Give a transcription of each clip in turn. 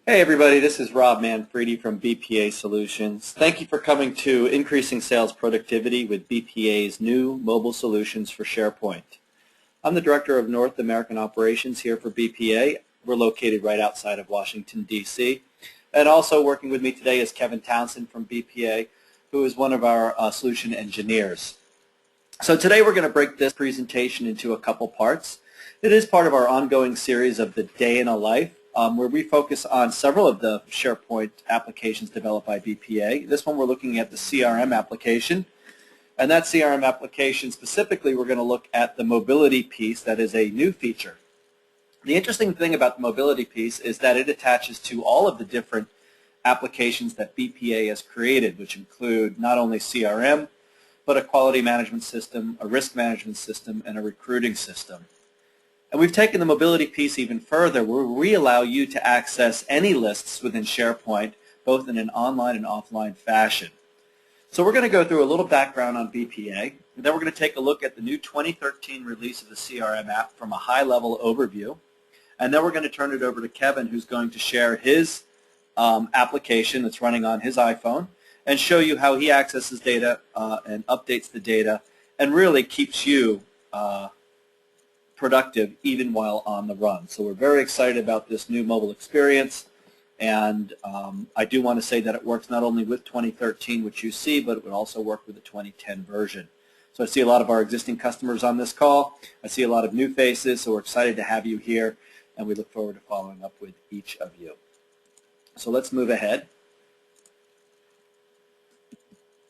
Hey everybody, this is Rob Manfredi from BPA Solutions. Thank you for coming to Increasing Sales Productivity with BPA's new mobile solutions for SharePoint. I'm the Director of North American Operations here for BPA. We're located right outside of Washington, D.C. And also working with me today is Kevin Townsend from BPA, who is one of our solution engineers. So today we're going to break this presentation into a couple parts. It is part of our ongoing series of the Day in a Life, where we focus on several of the SharePoint applications developed by BPA. This one we're looking at the CRM application. And that CRM application specifically, we're going to look at the mobility piece that is a new feature. The interesting thing about the mobility piece is that it attaches to all of the different applications that BPA has created, which include not only CRM, but a quality management system, a risk management system, and a recruiting system. And we've taken the mobility piece even further, where we allow you to access any lists within SharePoint, both in an online and offline fashion. So we're going to go through a little background on BPA, and then we're going to take a look at the new 2013 release of the CRM app from a high-level overview. And then we're going to turn it over to Kevin, who's going to share his application that's running on his iPhone and show you how he accesses data and updates the data and really keeps you productive even while on the run. So we're very excited about this new mobile experience, and I do want to say that it works not only with 2013, which you see, but it would also work with the 2010 version. So I see a lot of our existing customers on this call. I see a lot of new faces, so we're excited to have you here, and we look forward to following up with each of you. So let's move ahead.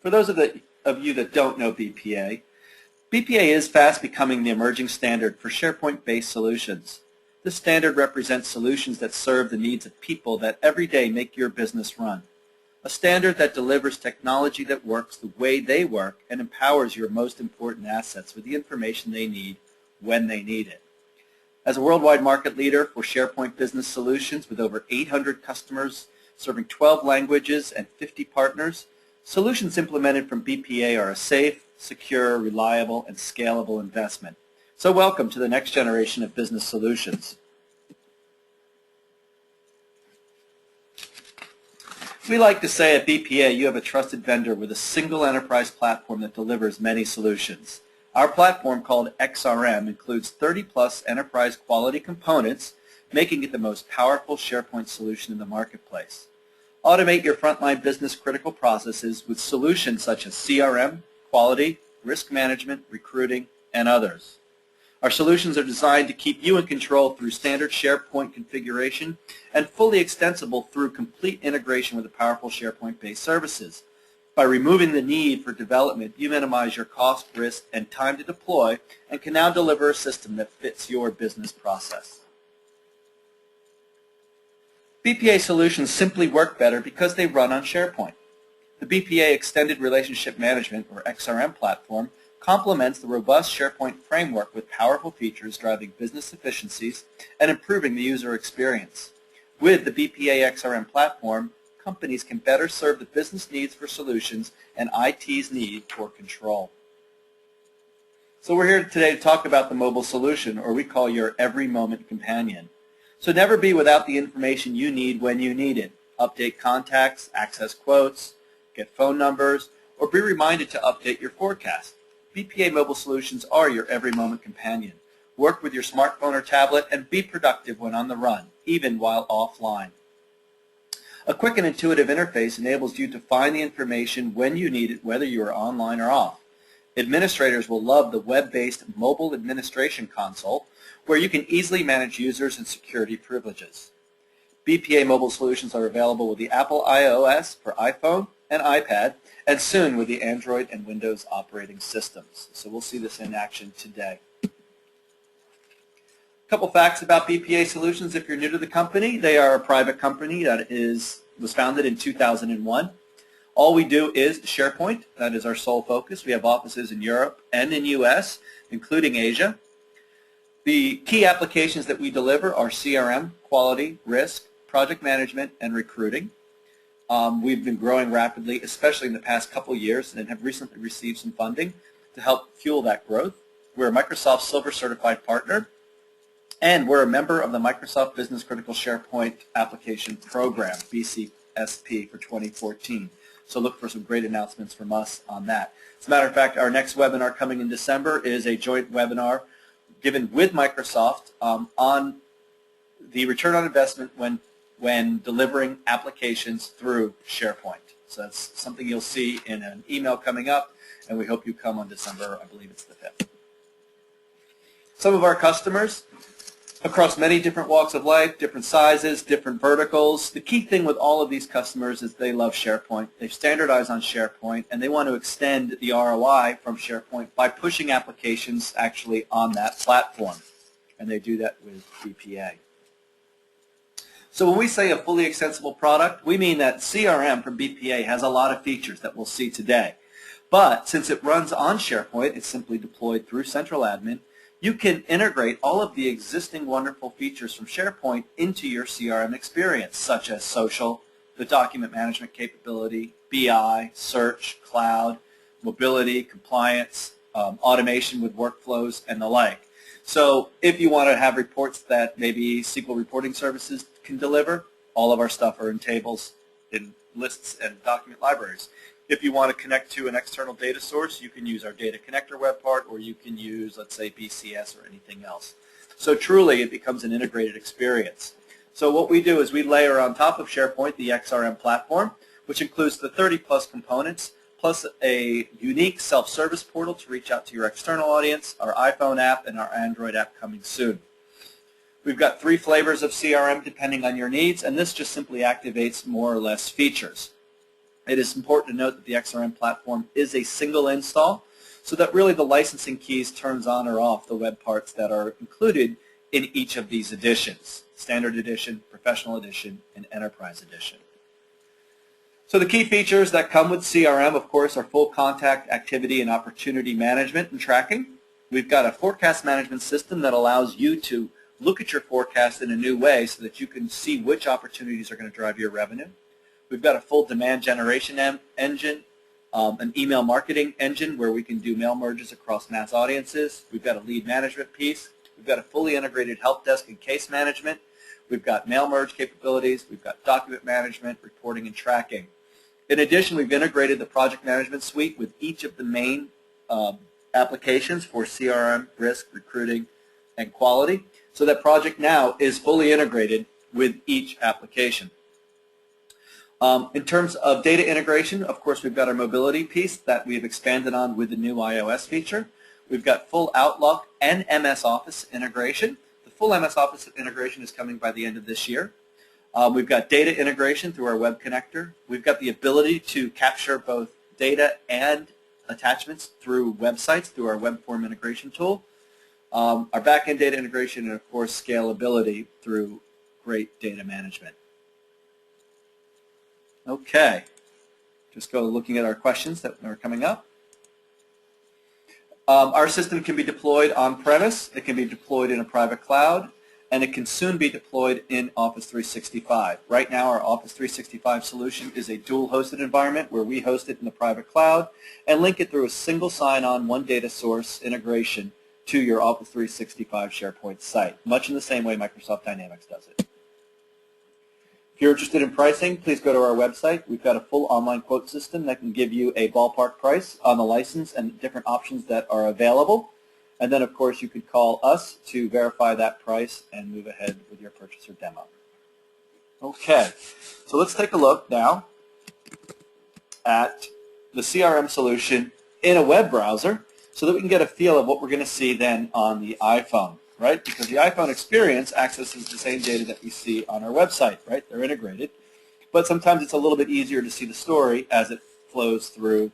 For those of you that don't know BPA, BPA is fast becoming the emerging standard for SharePoint-based solutions. This standard represents solutions that serve the needs of people that every day make your business run. A standard that delivers technology that works the way they work and empowers your most important assets with the information they need when they need it. As a worldwide market leader for SharePoint Business Solutions with over 800 customers serving 12 languages and 50 partners, solutions implemented from BPA are a safe, secure, reliable, and scalable investment. So welcome to the next generation of business solutions. We like to say at BPA you have a trusted vendor with a single enterprise platform that delivers many solutions. Our platform, called XRM, includes 30-plus enterprise quality components, making it the most powerful SharePoint solution in the marketplace. Automate your frontline business critical processes with solutions such as CRM, quality, risk management, recruiting, and others. Our solutions are designed to keep you in control through standard SharePoint configuration and fully extensible through complete integration with the powerful SharePoint-based services. By removing the need for development, you minimize your cost, risk, and time to deploy and can now deliver a system that fits your business process. BPA solutions simply work better because they run on SharePoint. The BPA Extended Relationship Management, or XRM platform, complements the robust SharePoint framework with powerful features driving business efficiencies and improving the user experience. With the BPA XRM platform, companies can better serve the business needs for solutions and IT's need for control. So we're here today to talk about the mobile solution, or we call your every moment companion. So never be without the information you need when you need it. Update contacts, access quotes, get phone numbers, or be reminded to update your forecast. BPA mobile solutions are your every moment companion. Work with your smartphone or tablet and be productive when on the run, even while offline. A quick and intuitive interface enables you to find the information when you need it, whether you are online or off. Administrators will love the web-based mobile administration console, where you can easily manage users and security privileges. BPA mobile solutions are available with the Apple iOS for iPhone and iPad, and soon with the Android and Windows operating systems. So we'll see this in action today. A couple facts about BPA Solutions if you're new to the company. They are a private company that was founded in 2001. All we do is SharePoint. That is our sole focus. We have offices in Europe and in US, including Asia. The key applications that we deliver are CRM, quality, risk, project management, and recruiting. We've been growing rapidly, especially in the past couple years, and have recently received some funding to help fuel that growth. We're a Microsoft Silver Certified Partner, And we're a member of the Microsoft Business Critical SharePoint Application Program, BCSP, for 2014. So look for some great announcements from us on that. As a matter of fact, our next webinar coming in December is a joint webinar given with Microsoft on the return on investment when delivering applications through SharePoint. So that's something you'll see in an email coming up, and we hope you come on December, I believe it's the 5th. Some of our customers across many different walks of life, different sizes, different verticals. The key thing with all of these customers is they love SharePoint. They've standardized on SharePoint, and they want to extend the ROI from SharePoint by pushing applications actually on that platform. And they do that with BPA. So when we say a fully extensible product, we mean that CRM from BPA has a lot of features that we'll see today. But since it runs on SharePoint, it's simply deployed through Central Admin. You can integrate all of the existing wonderful features from SharePoint into your CRM experience, such as social, the document management capability, BI, search, cloud, mobility, compliance, automation with workflows, and the like. So if you want to have reports that maybe SQL reporting services can deliver, all of our stuff are in tables, in lists, and document libraries. If you want to connect to an external data source, you can use our data connector web part, or you can use, let's say, BCS or anything else. So truly, it becomes an integrated experience. So what we do is we layer on top of SharePoint the XRM platform, which includes the 30-plus components, plus a unique self-service portal to reach out to your external audience, our iPhone app, and our Android app coming soon. We've got 3 flavors of CRM depending on your needs, and this just simply activates more or less features. It is important to note that the XRM platform is a single install, so that really the licensing keys turns on or off the web parts that are included in each of these editions: Standard Edition, Professional Edition, and Enterprise Edition. So the key features that come with CRM, of course, are full contact activity and opportunity management and tracking. We've got a forecast management system that allows you to look at your forecast in a new way so that you can see which opportunities are going to drive your revenue. We've got a full demand generation engine, an email marketing engine where we can do mail merges across mass audiences. We've got a lead management piece. We've got a fully integrated help desk and case management. We've got mail merge capabilities. We've got document management, reporting, and tracking. In addition, we've integrated the project management suite with each of the main applications for CRM, risk, recruiting, and quality, so that Project Now is fully integrated with each application. In terms of data integration, of course, we've got our mobility piece that we've expanded on with the new iOS feature. We've got full Outlook and MS Office integration. The full MS Office integration is coming by the end of this year. We've got data integration through our web connector. We've got the ability to capture both data and attachments through websites through our web form integration tool. Our back-end data integration, and of course scalability through great data management. Okay, just go looking at our questions that are coming up. Our system can be deployed on-premise, it can be deployed in a private cloud, and it can soon be deployed in Office 365. Right now our Office 365 solution is a dual-hosted environment where we host it in the private cloud and link it through a single sign-on, one data source integration to your Office 365 SharePoint site, much in the same way Microsoft Dynamics does it. If you're interested in pricing, please go to our website. We've got a full online quote system that can give you a ballpark price on the license and different options that are available. And then, of course, you could call us to verify that price and move ahead with your purchase or demo. Okay, so let's take a look now at the CRM solution in a web browser so that we can get a feel of what we're going to see then on the iPhone. Right? Because the iPhone experience accesses the same data that we see on our website, right? They're integrated. But sometimes it's a little bit easier to see the story as it flows through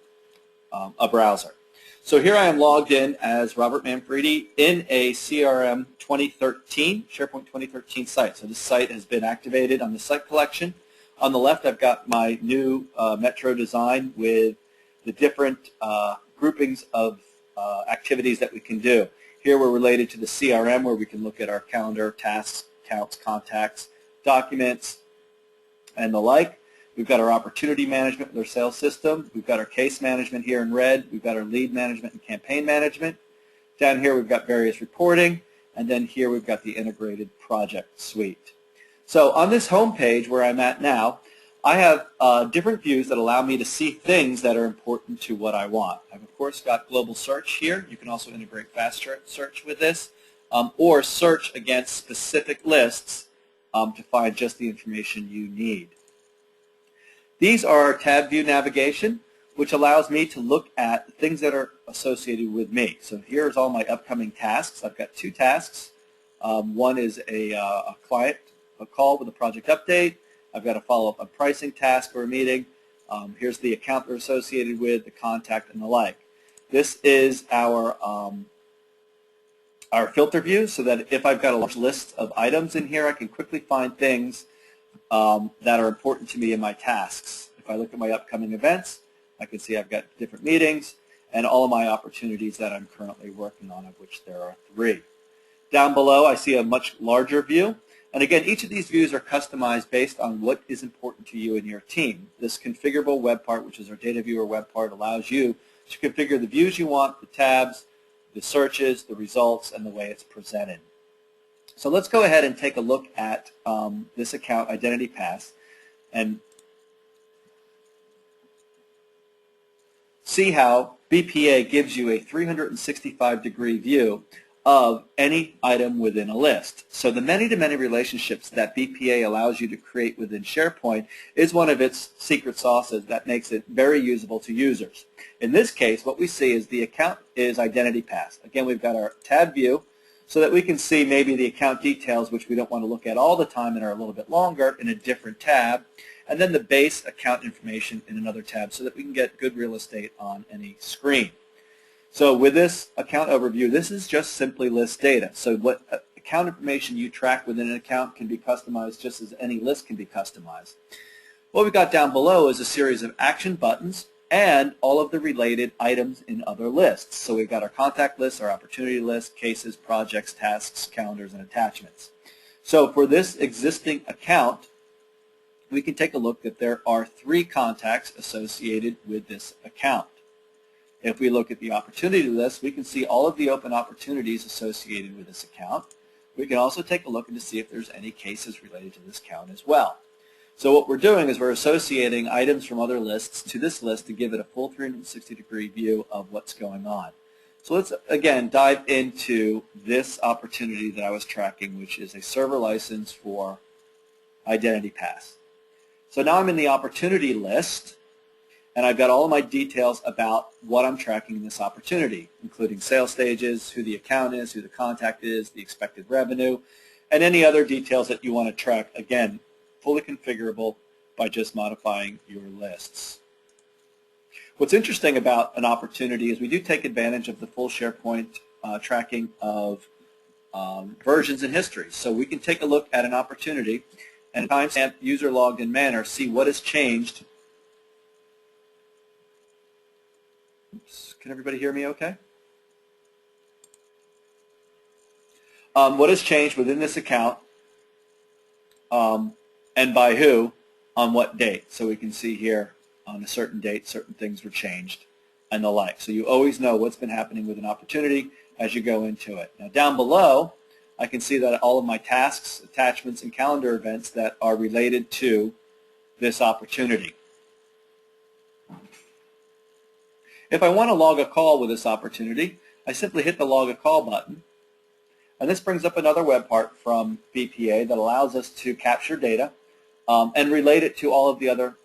a browser. So here I am logged in as Robert Manfredi in a CRM 2013, SharePoint 2013 site. So this site has been activated on the site collection. On the left, I've got my new Metro design with the different groupings of activities that we can do. Here we're related to the CRM where we can look at our calendar, tasks, accounts, contacts, documents, and the like. We've got our opportunity management with our sales system. We've got our case management here in red. We've got our lead management and campaign management. Down here we've got various reporting. and then here we've got the integrated project suite. So on this home page where I'm at now, I have different views that allow me to see things that are important to what I want. I've of course got global search here. You can also integrate fast search with this, or search against specific lists to find just the information you need. These are tab view navigation, which allows me to look at things that are associated with me. So here's all my upcoming tasks. I've got 2 tasks. One is a client, a call with a project update. I've got a follow-up on pricing task or a meeting. Here's the account they're associated with, the contact, and the like. This is our filter view, so that if I've got a large list of items in here, I can quickly find things that are important to me in my tasks. If I look at my upcoming events, I can see I've got different meetings and all of my opportunities that I'm currently working on, of which there are 3. Down below, I see a much larger view. And again, each of these views are customized based on what is important to you and your team. This configurable web part, which is our data viewer web part, allows you to configure the views you want, the tabs, the searches, the results, and the way it's presented. So let's go ahead and take a look at this account identity pass and see how BPA gives you a 365-degree view of any item within a list. So the many-to-many relationships that BPA allows you to create within SharePoint is one of its secret sauces that makes it very usable to users. In this case, what we see is the account is identity pass. Again, we've got our tab view so that we can see maybe the account details, which we don't want to look at all the time and are a little bit longer, in a different tab, and then the base account information in another tab so that we can get good real estate on any screen. So with this account overview, this is just simply list data. So what account information you track within an account can be customized just as any list can be customized. What we've got down below is a series of action buttons and all of the related items in other lists. So we've got our contact list, our opportunity list, cases, projects, tasks, calendars, and attachments. So for this existing account, we can take a look that there are 3 contacts associated with this account. If we look at the opportunity list, we can see all of the open opportunities associated with this account. We can also take a look and to see if there's any cases related to this account as well. So what we're doing is we're associating items from other lists to this list to give it a full 360-degree view of what's going on. So let's again dive into this opportunity that I was tracking, which is a server license for Identity Pass. So now I'm in the opportunity list, and I've got all of my details about what I'm tracking in this opportunity, including sales stages, who the account is, who the contact is, the expected revenue, and any other details that you want to track. Again, fully configurable by just modifying your lists. What's interesting about an opportunity is we do take advantage of the full SharePoint tracking of versions and history. So we can take a look at an opportunity and timestamp user logged in manner, see what has changed. Oops, can everybody hear me okay? What has changed within this account and by who on what date. So we can see here on a certain date certain things were changed and the like. So you always know what's been happening with an opportunity as you go into it. Now down below I can see that all of my tasks, attachments, and calendar events that are related to this opportunity. If I want to log a call with this opportunity, I simply hit the Log a Call button. And this brings up another web part from BPA that allows us to capture data and relate it to all of the other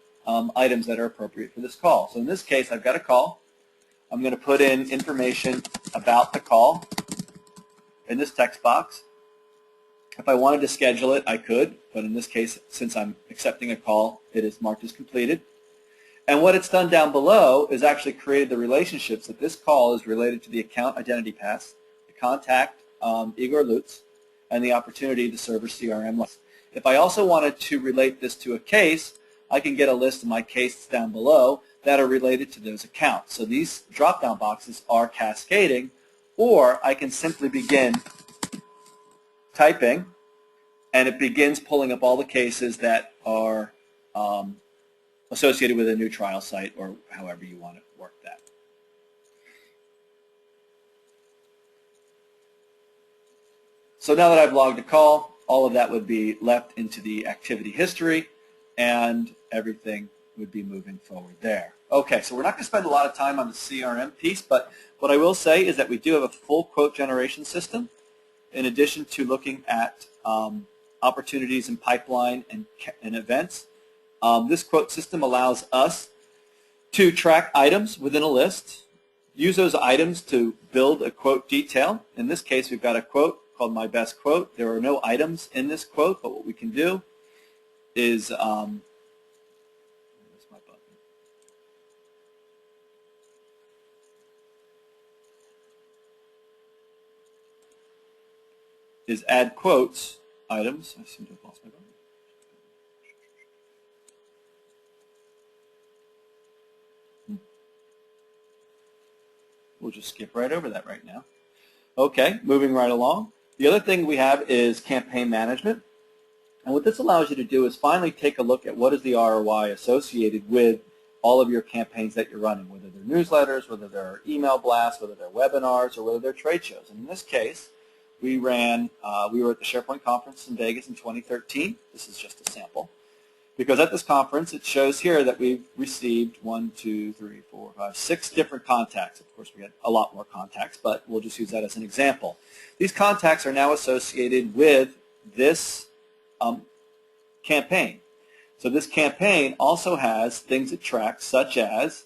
items that are appropriate for this call. So in this case, I've got a call. I'm going to put in information about the call in this text box. If I wanted to schedule it, I could, but in this case, since I'm accepting a call, it is marked as completed. And what it's done down below is actually created the relationships that this call is related to the account identity pass, the contact, Igor Lutz, and the opportunity, the server CRM list. If I also wanted to relate this to a case, I can get a list of my cases down below that are related to those accounts. So these drop-down boxes are cascading, or I can simply begin typing, and it begins pulling up all the cases that are associated with a new trial site, or however you want to work that. So now that I've logged a call, all of that would be left into the activity history, and everything would be moving forward there. Okay, so we're not going to spend a lot of time on the CRM piece, but what I will say is that we do have a full quote generation system in addition to looking at opportunities in pipeline and events. This quote system allows us to track items within a list, use those items to build a quote detail. In this case, we've got a quote called My Best Quote. There are no items in this quote, but what we can do is add quotes items. I seem to have lost my button. We'll just skip right over that right now. Okay, moving right along. The other thing we have is campaign management. And what this allows you to do is finally take a look at what is the ROI associated with all of your campaigns that you're running, whether they're newsletters, whether they're email blasts, whether they're webinars, or whether they're trade shows. And in this case, we were at the SharePoint conference in Vegas in 2013. This is just a sample. Because at this conference, it shows here that we've received 6 different contacts. Of course, we had a lot more contacts, but we'll just use that as an example. These contacts are now associated with this campaign. So this campaign also has things it tracks, such as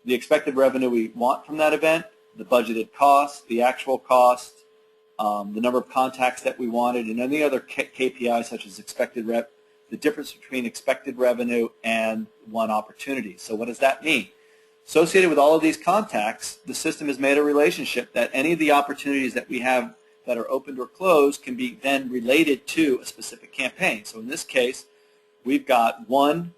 the expected revenue we want from that event, the budgeted cost, the actual cost, the number of contacts that we wanted, and any other KPIs such as the difference between expected revenue and won opportunity. So what does that mean? Associated with all of these contacts, the system has made a relationship that any of the opportunities that we have that are opened or closed can be then related to a specific campaign. So in this case, we've got one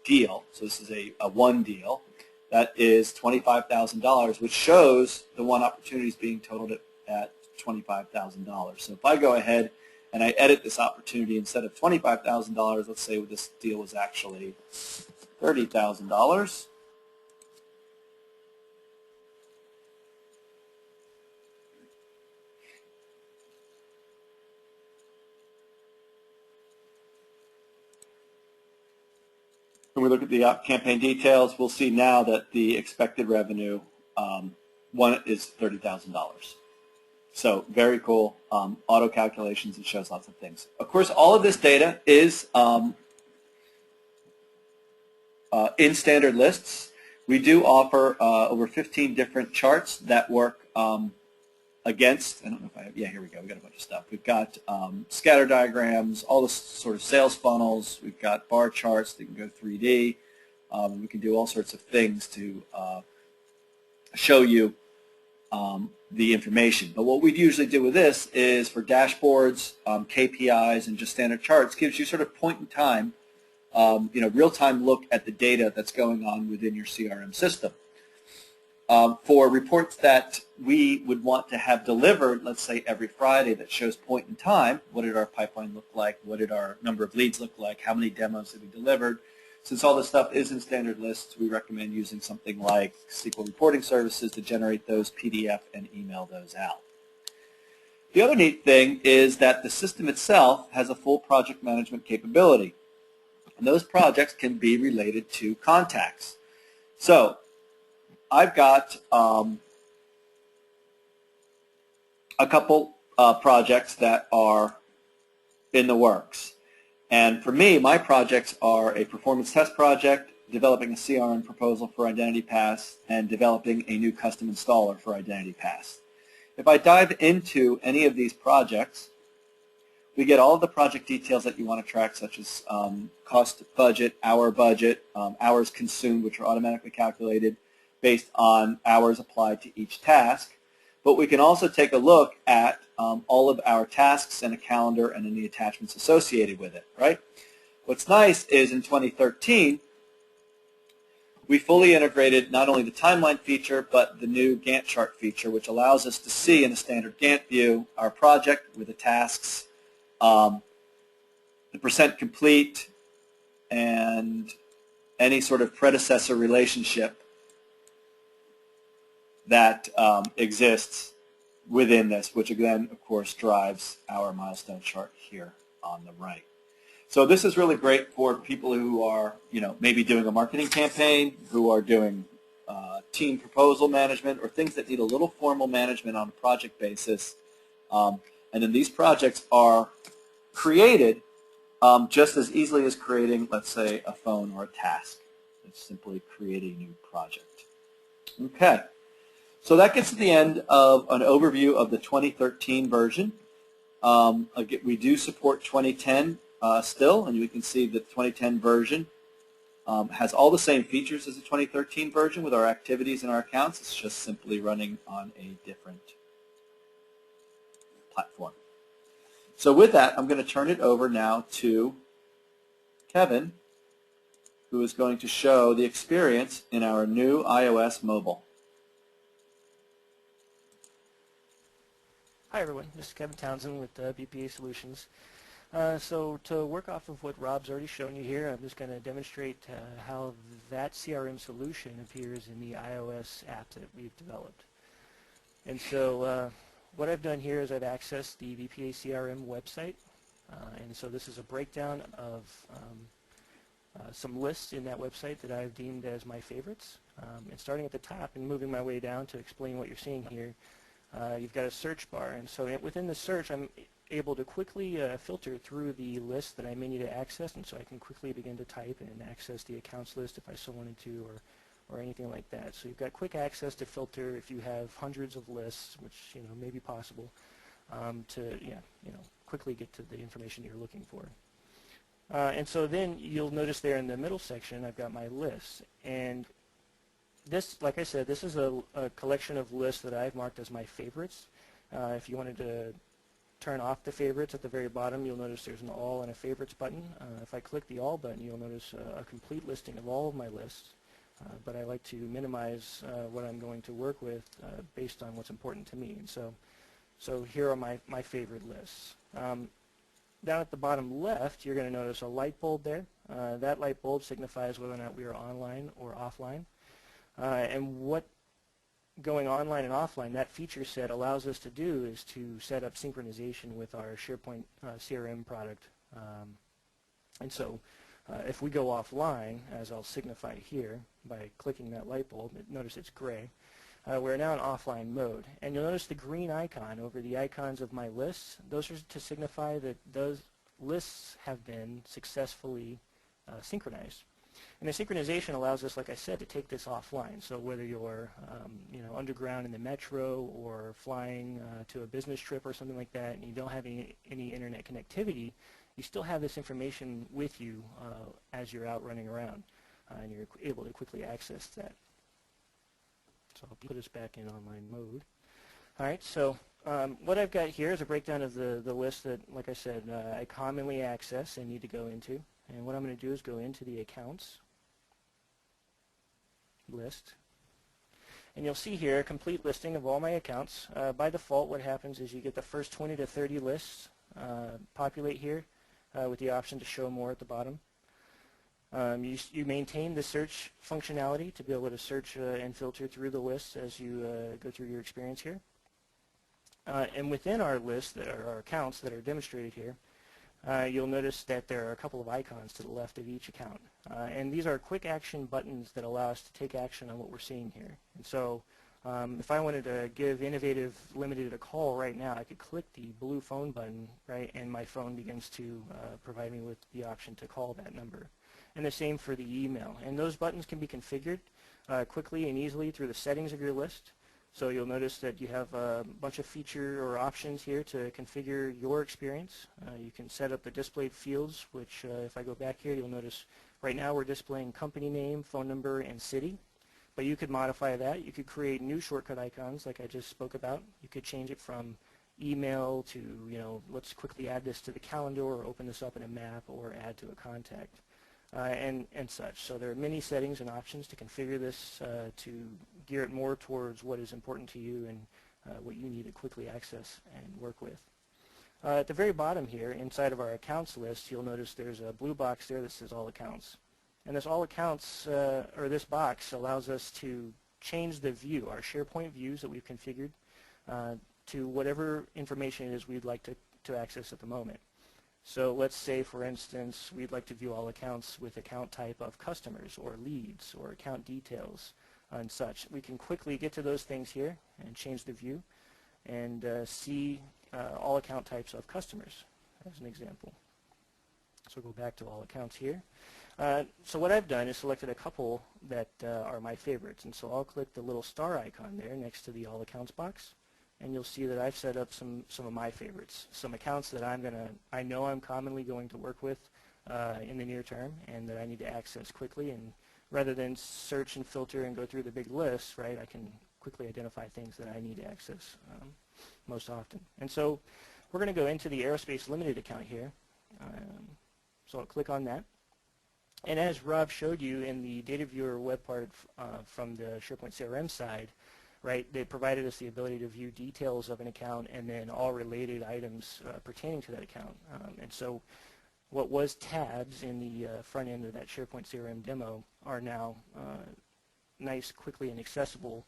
deal. So this is a one deal. That is $25,000, which shows the won opportunities being totaled at $25,000. So if I go ahead and I edit this opportunity, instead of $25,000, let's say this deal was actually $30,000. When we look at the campaign details, we'll see now that the expected revenue one is $30,000. So very cool. Auto calculations, it shows lots of things. Of course, all of this data is in standard lists. We do offer over 15 different charts that work against, I don't know if I have, yeah, here we go. We've got a bunch of stuff. We've got scatter diagrams, all the sort of sales funnels. We've got bar charts that can go 3D. We can do all sorts of things to show you the information. But what we usually do with this is for dashboards, KPIs, and just standard charts, gives you sort of point in time, real-time look at the data that's going on within your CRM system. For reports that we would want to have delivered, let's say every Friday, that shows point in time, what did our pipeline look like, what did our number of leads look like, how many demos did we delivered. Since all this stuff is in standard lists, we recommend using something like SQL reporting services to generate those PDF and email those out. The other neat thing is that the system itself has a full project management capability. And those projects can be related to contacts. So I've got a couple projects that are in the works. And for me, my projects are a performance test project, developing a CRM proposal for Identity Pass, and developing a new custom installer for Identity Pass. If I dive into any of these projects, we get all of the project details that you want to track, such as cost budget, hours consumed, which are automatically calculated based on hours applied to each task. But we can also take a look at all of our tasks and a calendar and any attachments associated with it, right? What's nice is in 2013, we fully integrated not only the timeline feature, but the new Gantt chart feature, which allows us to see in a standard Gantt view our project with the tasks, the percent complete, and any sort of predecessor relationship that exists within this, which again, of course, drives our milestone chart here on the right. So this is really great for people who are, maybe doing a marketing campaign, who are doing team proposal management, or things that need a little formal management on a project basis. And then these projects are created just as easily as creating, let's say, a phone or a task. It's simply create a new project. Okay. So that gets to the end of an overview of the 2013 version. Again, we do support 2010 still, and you can see the 2010 version has all the same features as the 2013 version with our activities and our accounts. It's just simply running on a different platform. So with that, I'm going to turn it over now to Kevin, who is going to show the experience in our new iOS mobile. Hi everyone, this is Kevin Townsend with BPA Solutions. So to work off of what Rob's already shown you here, I'm just going to demonstrate how that CRM solution appears in the iOS app that we've developed. And so what I've done here is I've accessed the BPA CRM website, and so this is a breakdown of some lists in that website that I've deemed as my favorites. And starting at the top and moving my way down to explain what you're seeing here, you've got a search bar, and so within the search I'm able to quickly filter through the list that I may need to access, and so I can quickly begin to type and access the accounts list if I so wanted to, or anything like that. So you've got quick access to filter if you have hundreds of lists, which may be possible, to quickly get to the information you're looking for. And so then you'll notice there in the middle section I've got my lists, and this, like I said, this is a collection of lists that I've marked as my favorites. If you wanted to turn off the favorites at the very bottom, you'll notice there's an all and a favorites button. If I click the all button, you'll notice a complete listing of all of my lists. But I like to minimize what I'm going to work with based on what's important to me. And so here are my favorite lists. Down at the bottom left, you're going to notice a light bulb there. That light bulb signifies whether or not we are online or offline. And what going online and offline, that feature set allows us to do is to set up synchronization with our SharePoint CRM product. And so if we go offline, as I'll signify here by clicking that light bulb, notice it's gray, we're now in offline mode. And you'll notice the green icon over the icons of my lists. Those are to signify that those lists have been successfully synchronized. And the synchronization allows us, like I said, to take this offline. So whether you're underground in the metro or flying to a business trip or something like that, and you don't have any internet connectivity, you still have this information with you as you're out running around, and you're able to quickly access that. So I'll put us back in online mode. All right, so what I've got here is a breakdown of the list that, like I said, I commonly access and need to go into. And what I'm going to do is go into the accounts list. And you'll see here a complete listing of all my accounts. By default, what happens is you get the first 20 to 30 lists populate here with the option to show more at the bottom. You maintain the search functionality to be able to search and filter through the lists as you go through your experience here. And within our list, our accounts that are demonstrated here, you'll notice that there are a couple of icons to the left of each account. And these are quick action buttons that allow us to take action on what we're seeing here. And so if I wanted to give Innovative Limited a call right now, I could click the blue phone button, right, and my phone begins to provide me with the option to call that number. And the same for the email. And those buttons can be configured quickly and easily through the settings of your list. So you'll notice that you have a bunch of feature or options here to configure your experience. You can set up the displayed fields, which if I go back here, you'll notice right now we're displaying company name, phone number, and city. But you could modify that. You could create new shortcut icons like I just spoke about. You could change it from email to, let's quickly add this to the calendar or open this up in a map or add to a contact. And such. So there are many settings and options to configure this to gear it more towards what is important to you and what you need to quickly access and work with. At the very bottom here, inside of our accounts list, you'll notice there's a blue box there that says all accounts. And this all accounts, or this box, allows us to change the view, our SharePoint views that we've configured. to whatever information it is we'd like to access at the moment. So let's say, for instance, we'd like to view all accounts with account type of customers or leads or account details and such. We can quickly get to those things here and change the view and see all account types of customers as an example. So go back to all accounts here. So what I've done is selected a couple that are my favorites, and so I'll click the little star icon there next to the all accounts box, and you'll see that I've set up some of my favorites, some accounts that I know I'm commonly going to work with in the near term and that I need to access quickly. And rather than search and filter and go through the big list, right, I can quickly identify things that I need to access most often. And so we're going to go into the Aerospace Limited account here. So I'll click on that. And as Rob showed you in the Data Viewer web part from the SharePoint CRM side, right, they provided us the ability to view details of an account and then all related items pertaining to that account. And so what was tabs in the front end of that SharePoint CRM demo are now nice, quickly, and accessible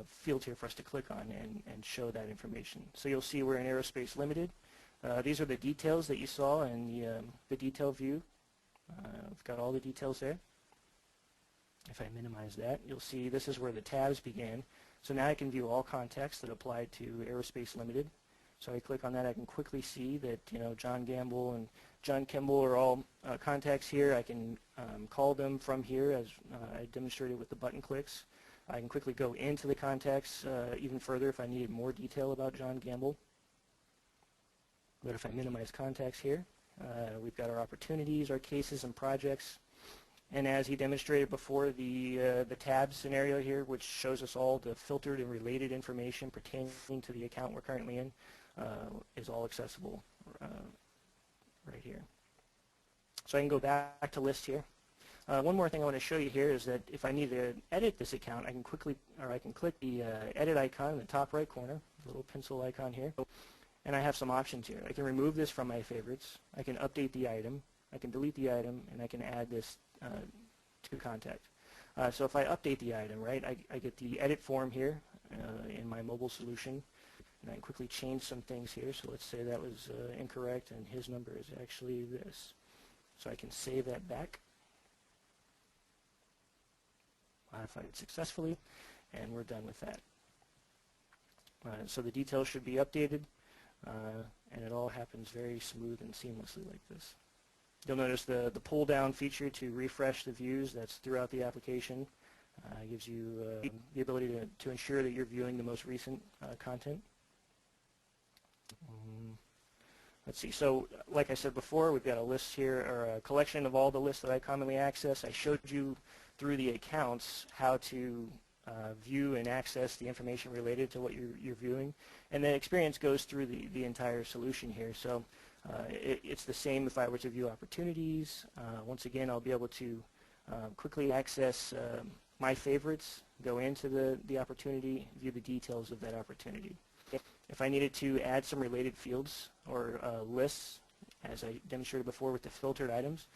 fields here for us to click on and show that information. So you'll see we're in Aerospace Limited. These are the details that you saw in the detail view. I've got all the details there. If I minimize that, you'll see this is where the tabs began. So now I can view all contacts that apply to Aerospace Limited. So I click on that, I can quickly see that, you know, John Gamble and John Kimball are all contacts here. I can call them from here, as I demonstrated with the button clicks. I can quickly go into the contacts even further if I needed more detail about John Gamble. But if I minimize contacts here, we've got our opportunities, our cases, and projects. And as he demonstrated before, the tab scenario here, which shows us all the filtered and related information pertaining to the account we're currently in, is all accessible right here. So I can go back to list here. One more thing I want to show you here is that if I need to edit this account, I can click the edit icon in the top right corner, the little pencil icon here, and I have some options here. I can remove this from my favorites. I can update the item. I can delete the item, and I can add this to contact. So if I update the item, right, I get the edit form here in my mobile solution, and I can quickly change some things here. So let's say that was incorrect, and his number is actually this. So I can save that back, modify it successfully, and we're done with that. So the details should be updated, and it all happens very smooth and seamlessly like this. You'll notice the pull-down feature to refresh the views that's throughout the application gives you the ability to ensure that you're viewing the most recent content. Let's see, so like I said before, we've got a list here, or a collection of all the lists that I commonly access. I showed you through the accounts how to view and access the information related to what you're viewing. And the experience goes through the entire solution here. So it's the same if I were to view opportunities. Once again, I'll be able to quickly access my favorites, go into the opportunity, view the details of that opportunity. If I needed to add some related fields or lists, as I demonstrated before with the filtered items,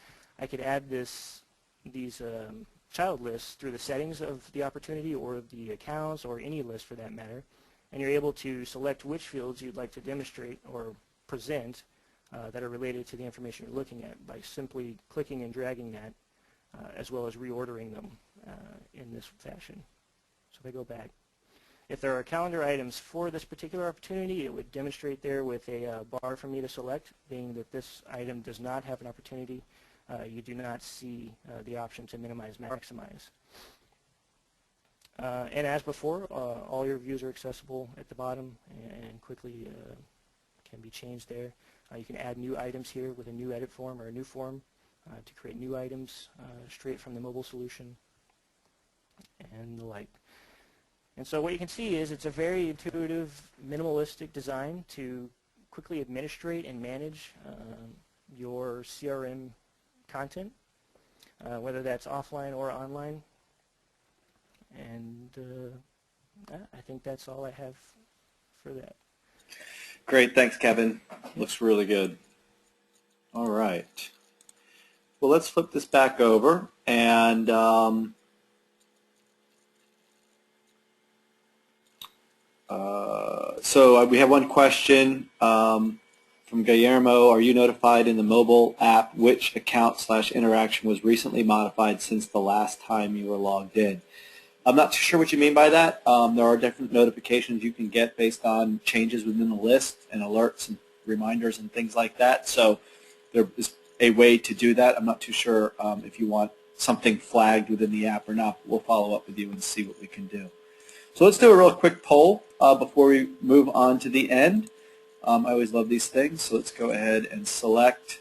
I could add these child lists through the settings of the opportunity or the accounts or any list for that matter, and you're able to select which fields you'd like to demonstrate or present that are related to the information you're looking at by simply clicking and dragging that as well as reordering them in this fashion. So if I go back, if there are calendar items for this particular opportunity, it would demonstrate there with a bar for me to select, being that this item does not have an opportunity. You do not see the option to minimize, maximize. And as before, all your views are accessible at the bottom and quickly can be changed there. You can add new items here with a new edit form or a new form to create new items straight from the mobile solution and the like. And so what you can see is it's a very intuitive, minimalistic design to quickly administrate and manage your CRM content, whether that's offline or online. And I think that's all I have for that. Great, thanks, Kevin. Looks really good. All right. Well, let's flip this back over and So we have one question from Guillermo. Are you notified in the mobile app which account/interaction was recently modified since the last time you were logged in? I'm not too sure what you mean by that. There are different notifications you can get based on changes within the list and alerts and reminders and things like that. So there is a way to do that. I'm not too sure if you want something flagged within the app or not. We'll follow up with you and see what we can do. So let's do a real quick poll before we move on to the end. I always love these things, so let's go ahead and select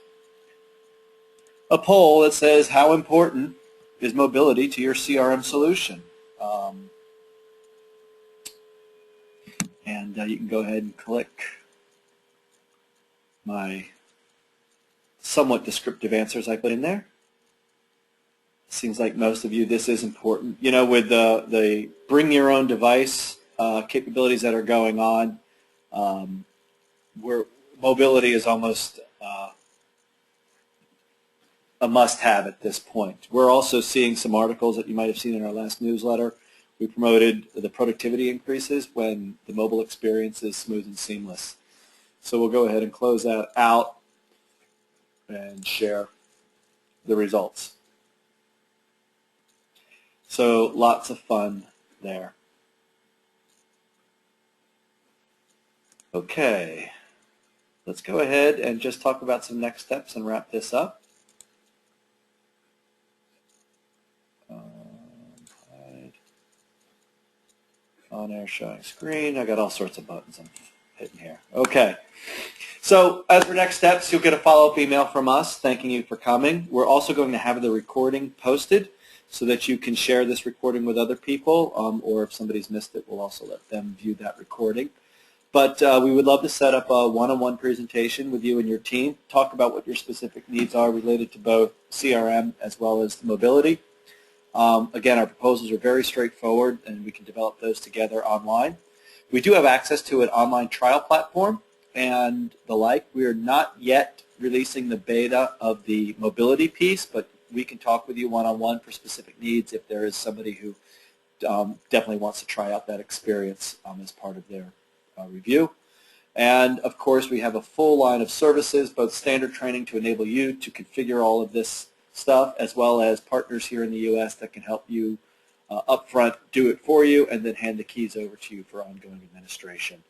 a poll that says, how important is mobility to your CRM solution? And you can go ahead and click my somewhat descriptive answers I put in there. Seems like most of you, this is important. You know, with the bring your own device capabilities that are going on, where mobility is almost a must-have at this point. We're also seeing some articles that you might have seen in our last newsletter. We promoted the productivity increases when the mobile experience is smooth and seamless. So we'll go ahead and close that out and share the results. So lots of fun there. Okay, let's go ahead and just talk about some next steps and wrap this up. On air showing screen. I got all sorts of buttons I'm hitting here. Okay. So as for next steps, you'll get a follow-up email from us thanking you for coming. We're also going to have the recording posted so that you can share this recording with other people, or if somebody's missed it, we'll also let them view that recording. But we would love to set up a one-on-one presentation with you and your team, talk about what your specific needs are related to both CRM as well as mobility. Again, our proposals are very straightforward, and we can develop those together online. We do have access to an online trial platform and the like. We are not yet releasing the beta of the mobility piece, but we can talk with you one-on-one for specific needs if there is somebody who definitely wants to try out that experience as part of their review. And, of course, we have a full line of services, both standard training to enable you to configure all of this stuff, as well as partners here in the U.S. that can help you upfront do it for you and then hand the keys over to you for ongoing administration.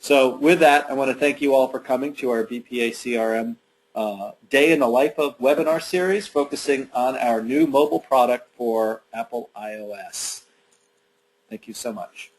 So with that, I want to thank you all for coming to our BPA CRM Day in the Life of webinar series focusing on our new mobile product for Apple iOS. Thank you so much.